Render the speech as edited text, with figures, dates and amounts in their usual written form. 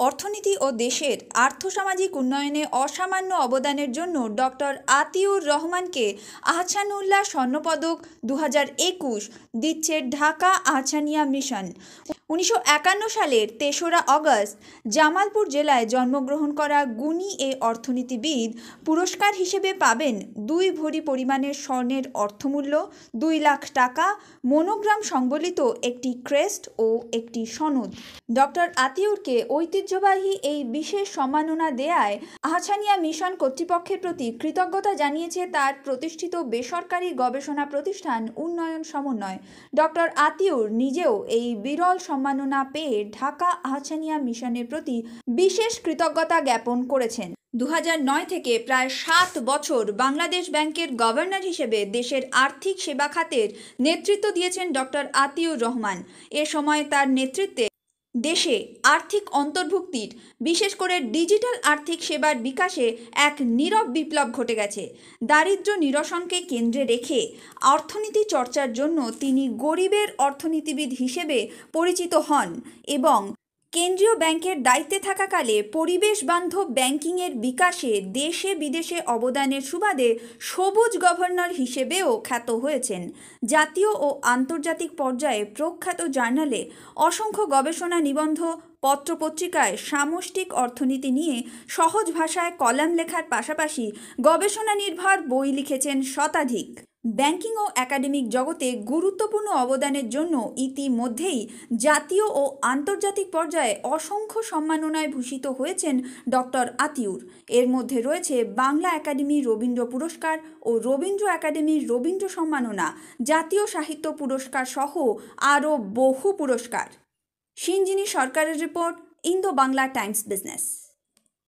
অর্থনীতি ও দেশের আর্থসামাজিক উন্নয়নে অসামান্য অবদানের জন্য ডক্টর আতিউর রহমানকে আহসানুল্লাহ স্বর্ণপদক 2021 দিচ্ছে ঢাকা আহসানিয়া মিশন। 1951 সালের 3রা আগস্ট জামালপুর জেলায় জন্মগ্রহণ করা গুণী এ অর্থনীতিবিদ পুরস্কার হিসেবে পাবেন 2 ভরি পরিমাণের স্বর্ণের অর্থমূল্য, 2 লাখ টাকা, মনোগ্রাম সংবলিত একটি ক্রেস্ট ও একটি সনদ। ডক্টর আতিউরকে ঐতিহ্যবাহী এই বিশেষ সম্মাননা দেয়ায় আহসানিয়া মিশন কর্তৃপক্ষের প্রতি কৃতজ্ঞতা জানিয়েছে তার প্রতিষ্ঠিত বেসরকারি গবেষণা প্রতিষ্ঠান উন্নয়ন সমন্বয়। ডক্টর আতিউর নিজেও এই বিরল সম্মাননা পেয়ে ঢাকা আহসানিয়া মিশনের প্রতি বিশেষ কৃতজ্ঞতা জ্ঞাপন করেছেন। 2009 থেকে প্রায় 7 বছর বাংলাদেশ ব্যাংকের গভর্নর হিসেবে দেশের আর্থিক সেবা খাতের নেতৃত্ব দিয়েছেন ডক্টর আতিউর রহমান। এ সময় তার নেতৃত্বে দেশে আর্থিক অন্তর্ভুক্তির, বিশেষ করে ডিজিটাল আর্থিক সেবার বিকাশে এক নীরব বিপ্লব ঘটে গেছে। দারিদ্র্য নিরসনকে কেন্দ্রে রেখে অর্থনীতি চর্চার জন্য তিনি গরিবের অর্থনীতিবিদ হিসেবে পরিচিত হন এবং কেন্দ্রীয় ব্যাংকের দায়িত্বে থাকাকালে পরিবেশ বান্ধব ব্যাংকিংয়ের বিকাশে দেশে বিদেশে অবদানের সুবাদে সবুজ গভর্নর হিসেবেও খ্যাত হয়েছেন। জাতীয় ও আন্তর্জাতিক পর্যায়ে প্রখ্যাত জার্নালে অসংখ্য গবেষণা নিবন্ধ, পত্রপত্রিকায় সামষ্টিক অর্থনীতি নিয়ে সহজ ভাষায় কলাম লেখার পাশাপাশি গবেষণা নির্ভর বই লিখেছেন শতাধিক। ব্যাংকিং ও একাডেমিক জগতে গুরুত্বপূর্ণ অবদানের জন্য ইতিমধ্যেই জাতীয় ও আন্তর্জাতিক পর্যায়ে অসংখ্য সম্মাননায় ভূষিত হয়েছেন ডক্টর আতিউর। এর মধ্যে রয়েছে বাংলা একাডেমি রবীন্দ্র পুরস্কার ও রবীন্দ্র একাডেমির রবীন্দ্র সম্মাননা, জাতীয় সাহিত্য পুরস্কার সহ আরও বহু পুরস্কার। সিঞ্জিনী সরকারের report, Indo Bangla Times business.